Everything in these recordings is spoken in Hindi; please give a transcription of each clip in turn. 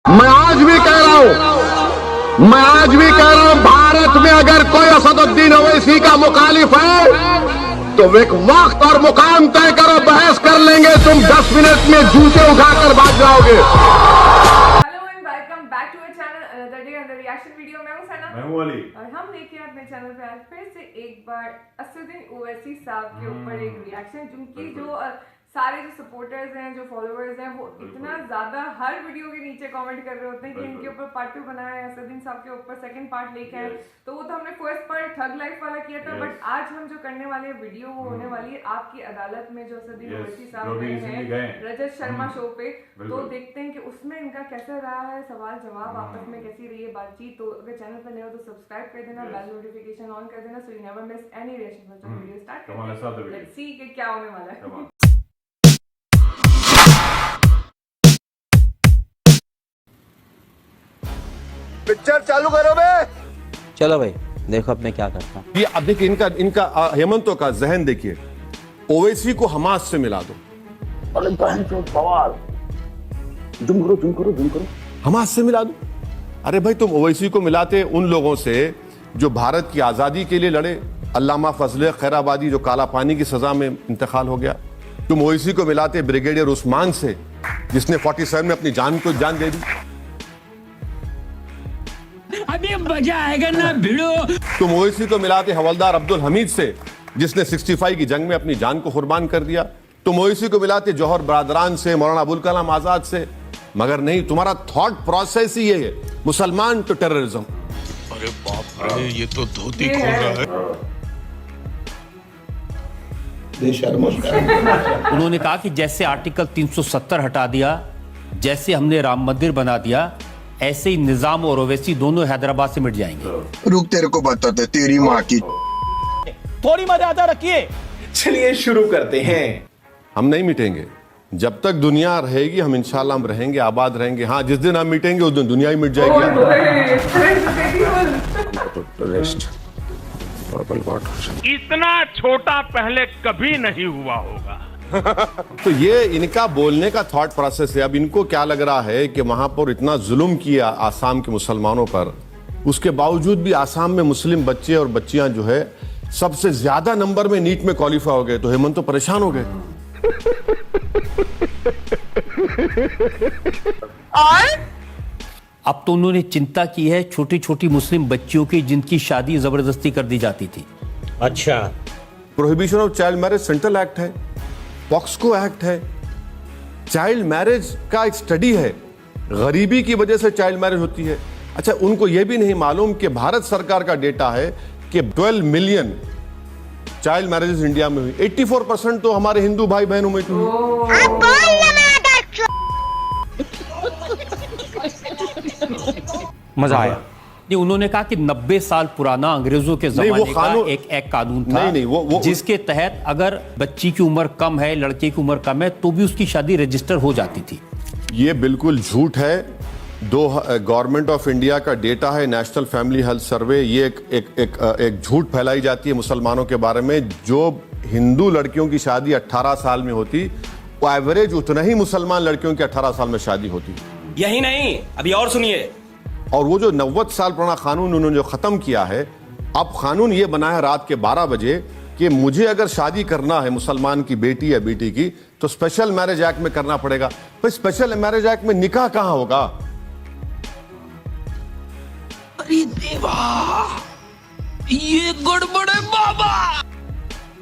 मैं आज भी कह रहा हूं भारत में अगर कोई असदुद्दीन ओवैसी का मुखालिफ है तो एक वक्त और मुकाम तय करो, बहस कर लेंगे, तुम 10 मिनट में जूते उठाकर भाग जाओगे। Hello and welcome back to our channel another day another reaction video. मैं हूं सना, मैं हूं अली और हम लेके आए अपने चैनल पे आज फिर से एक बार असदुद्दीन ओवैसी साहब के ऊपर एक रिएक्शन, जिनकी जो सारे जो सपोर्टर्स हैं, जो फॉलोअर्स हैं, वो इतना ज्यादा हर वीडियो के नीचे कमेंट कर रहे होते हैं कि इनके ऊपर पार्ट 2 बनाया है, असदुद्दीन साहब के ऊपर सेकंड पार्ट लेके आए। तो वो तो हमने फर्स्ट पार्ट ठग लाइफ वाला किया था, बट आज हम जो करने वाले वीडियो वो होने वाली है आपकी अदालत में, जो असदुद्दीन ओवैसी साहब गए हैं रजत शर्मा शो पे। तो देखते हैं कि उसमें इनका कैसा रहा है सवाल जवाब, आपस में कैसी रही है बातचीत। तो अगर चैनल पर नए हो तो सब्सक्राइब कर देना, बेल नोटिफिकेशन ऑन कर देना, so you never miss any reaction. तो वीडियो स्टार्ट करते हैं, लेट्स सी कि क्या होने वाला है। पिक्चर चालू करो बे। चलो भाई देखो अब मैं क्या करता हूँ। ये अब देखिए इनका हेमंतो का जहन देखिए, ओवैसी को हमास से मिला दो। अरे बहन चोद सवाल, जूम करो। हमास से मिला दो। अरे भाई तुम ओवैसी को मिलाते उन लोगों से जो भारत की आजादी के लिए लड़े, अल्लामा फजले खैराबादी जो काला पानी की सजा में इंतकाल हो गया। तुम ओवैसी को मिलाते ब्रिगेडियर उस्मान से जिसने 47 में अपनी जान दे दी। अभी मजा आएगा ना भिड़ो। तुम ओवैसी को मिलाते हवलदार अब्दुल हमीद से जिसने 65 की जंग में अपनी जान को कुर्बान कर दिया। तुम ओवैसी को मिलाते जौहर बरादरान से, मौलाना अबुल कलाम आजाद से। मगर नहीं, तुम्हारा थॉट प्रोसेस ही ये है, मुसलमान टू टेररिज्म। अरे बाप रे, ये तो धोती खोल रहा है। उन्होंने कहा कि जैसे आर्टिकल 370 हटा दिया, जैसे हमने राम मंदिर बना दिया, ऐसे ही निजाम और ओवैसी दोनों हैदराबाद से मिट जाएंगे। रुक तेरे को बताते तेरी माँ की। थोड़ी मर्यादा रखिए। चलिए शुरू करते हैं। हम नहीं मिटेंगे जब तक दुनिया रहेगी, हम इंशाल्लाह हम रहेंगे, आबाद रहेंगे। हाँ, जिस दिन हम मिटेंगे उस दिन दुनिया ही मिट जाएगी। इतना छोटा पहले कभी नहीं हुआ होगा। तो ये इनका बोलने का थॉट प्रोसेस है। अब इनको क्या लग रहा है कि वहां पर इतना जुल्म किया आसाम के मुसलमानों पर, उसके बावजूद भी आसाम में मुस्लिम बच्चे और बच्चियां जो है सबसे ज्यादा नंबर में नीट में क्वालिफाई हो गए। तो हेमंत तो परेशान हो गए। अब तो उन्होंने चिंता की है छोटी छोटी मुस्लिम बच्चियों की जिनकी शादी जबरदस्ती कर दी जाती थी। अच्छा, prohibition of child marriage central act है, पॉक्सको एक्ट है, चाइल्ड मैरिज का एक स्टडी है, गरीबी की वजह से चाइल्ड मैरिज होती है। अच्छा, उनको यह भी नहीं मालूम कि भारत सरकार का डेटा है कि 12 मिलियन चाइल्ड मैरिजेस इंडिया में हुई, 84% तो हमारे हिंदू भाई बहनों में हुई। मजा आया। नहीं, उन्होंने कहा कि 90 साल पुराना अंग्रेजों के जमाने का एक कानून था, वो जिसके तहत अगर बच्ची की उम्र कम है, लड़के की उम्र कम है, तो भी उसकी शादी रजिस्टर हो जाती थी। ये बिल्कुल झूठ है। गवर्नमेंट ऑफ इंडिया का डेटा है, नेशनल फैमिली हेल्थ सर्वे। ये एक झूठ फैलाई जाती है मुसलमानों के बारे में। जो हिंदू लड़कियों की शादी 18 साल में होती, वो एवरेज उतना ही मुसलमान लड़कियों की 18 साल में शादी होती। यही नहीं, अभी और सुनिए। और वो जो 90 साल पुराना कानून उन्होंने जो खत्म किया है, अब कानून ये बना है रात के 12 बजे कि मुझे अगर शादी करना है मुसलमान की बेटी या बेटी की, तो स्पेशल मैरिज एक्ट में करना पड़ेगा। भाई स्पेशल मैरिज एक्ट में निकाह कहां होगा? अरे देवा, ये गड़बड़ है बाबा।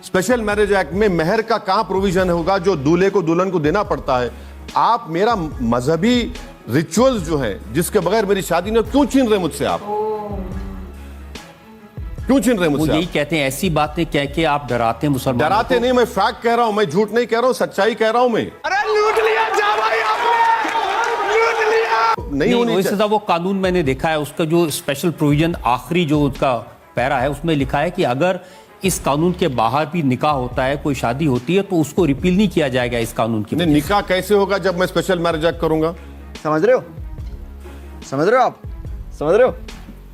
स्पेशल मैरिज एक्ट में मेहर का कहां प्रोविजन होगा जो दूल्हे को दुल्हन को देना पड़ता है? आप मेरा मजहबी रिचुअल्स जो है जिसके बगैर मेरी शादी नहीं, क्यों छीन रहे मुझसे? आप क्यों छीन रहे मुझसे? यही कहते हैं, ऐसी बातें कह के आप डराते हैं मुसलमान। डराते नहीं, मैं फैक्ट कह रहा हूं, मैं झूठ नहीं कह रहा हूं, सच्चाई कह रहा हूं मैं। अरे लूट लिया जा भाई आपने, लूट लिया। नहीं होनी वैसे तो वो कानून मैंने देखा है, उसका जो स्पेशल प्रोविजन आखिरी जो उसका पैरा है, उसमें लिखा है कि अगर इस कानून के बाहर भी निकाह होता है, कोई शादी होती है, तो उसको रिपील नहीं किया जाएगा इस कानून की। निकाह कैसे होगा जब मैं स्पेशल मैरिज एक्ट करूंगा? समझ रहे हो आप? समझ रहे हो?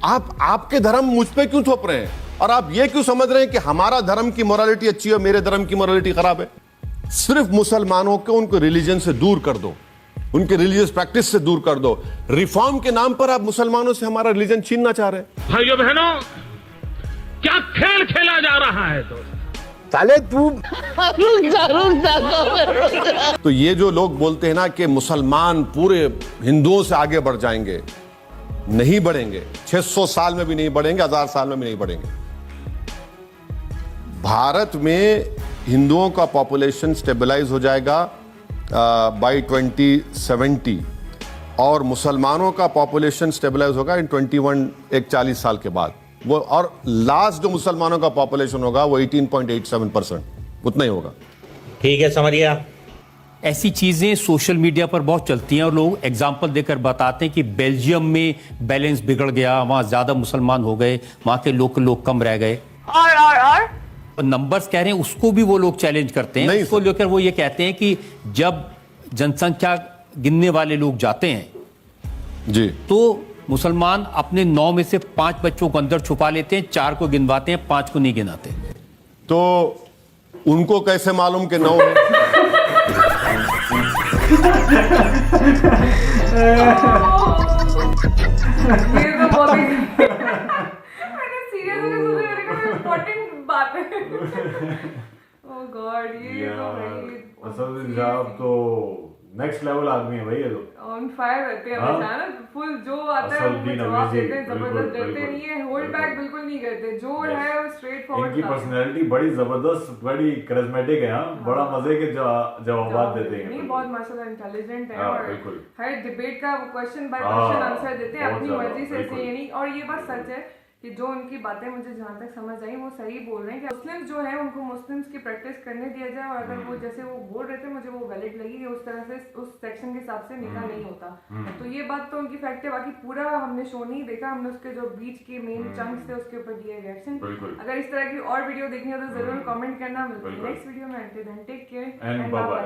आप आपके धर्म मुझ पे क्यों थोप रहे हैं? और आप ये क्यों समझ रहे हैं कि हमारा धर्म की मोरालिटी अच्छी है, मेरे धर्म की मोरालिटी खराब है? सिर्फ मुसलमानों को उनको रिलीजन से दूर कर दो, उनके रिलीजियस प्रैक्टिस से दूर कर दो। रिफॉर्म के नाम पर आप मुसलमानों से हमारा रिलीजन छीनना चाह रहे हैं। भाइयों बहनों, क्या खेल खेला जा रहा है? तो साले तू तो ये जो लोग बोलते हैं ना कि मुसलमान पूरे हिंदुओं से आगे बढ़ जाएंगे, नहीं बढ़ेंगे। 600 साल में भी नहीं बढ़ेंगे, 1000 साल में भी नहीं बढ़ेंगे। भारत में हिंदुओं का पॉपुलेशन स्टेबलाइज हो जाएगा बाय 2070 और मुसलमानों का पॉपुलेशन स्टेबलाइज होगा इन 40 साल के बाद। वो और लास्ट जो मुसलमानों का पॉपुलेशन होगा वो 18.87%, उतना ही होगा। ठीक है, समझिए। ऐसी चीजें सोशल मीडिया पर बहुत चलती हैं और लोग एग्जाम्पल देकर बताते हैं कि बेल्जियम में बैलेंस बिगड़ गया, वहां ज्यादा मुसलमान हो गए, वहां के लोग कम रह गए। और नंबर्स कह रहे हैं, उसको भी वो लोग चैलेंज करते हैं। उसको लेकर वो ये कहते हैं कि जब जनसंख्या गिनने वाले लोग जाते हैं जी, तो मुसलमान अपने 9 में से 5 बच्चों को अंदर छुपा लेते हैं, 4 को गिनवाते हैं, 5 को नहीं गिनाते। तो उनको कैसे मालूम कि 9 है? ये तो बहुत मैंने सीरियसली सोचा, मेरे को इम्पोर्टेंट बात है। ओह गॉड, ये तो भाई असद साहब तो नेक्स्ट लेवल आदमी है भाई। ये तो ऑन फायर रहते हैं हमेशा ना, फुल जो आता है वो जवाब देते हैं, जबरदस्त डरते नहीं है, होल्ड बैक बिल्कुल नहीं करते, जो है वो स्ट्रेट फॉरवर्ड। इनकी पर्सनालिटी बड़ी जबरदस्त, बड़ी करिश्मेटिक है। बड़ा मजे के जवाब देते हैं। नहीं, बहुत माशाल्लाह इंटेलिजेंट है और बिल्कुल हर डिबेट का क्वेश्चन बाय क्वेश्चन आंसर देते हैं अपनी मर्जी से, ऐसे ये नहीं। और ये बात सच है कि जो उनकी बातें मुझे जहाँ तक समझ आई वो सही बोल रहे हैं कि मुस्लिम्स जो है उनको मुस्लिम्स की प्रैक्टिस करने दिया जाए, और अगर वो जैसे वो बोल रहे थे मुझे वो वैलिड लगी कि उस तरह से उस सेक्शन के हिसाब से निकाह नहीं होता, तो ये बात तो उनकी फैक्ट है। बाकी पूरा हमने शो नहीं देखा, हमने उसके जो बीच के मेन चंक्स थे उसके ऊपर दिए रिएक्शन। अगर इस तरह की और वीडियो देखनी हो तो जरूर कमेंट करना। मिलते हैं नेक्स्ट वीडियो में, take care and bye bye.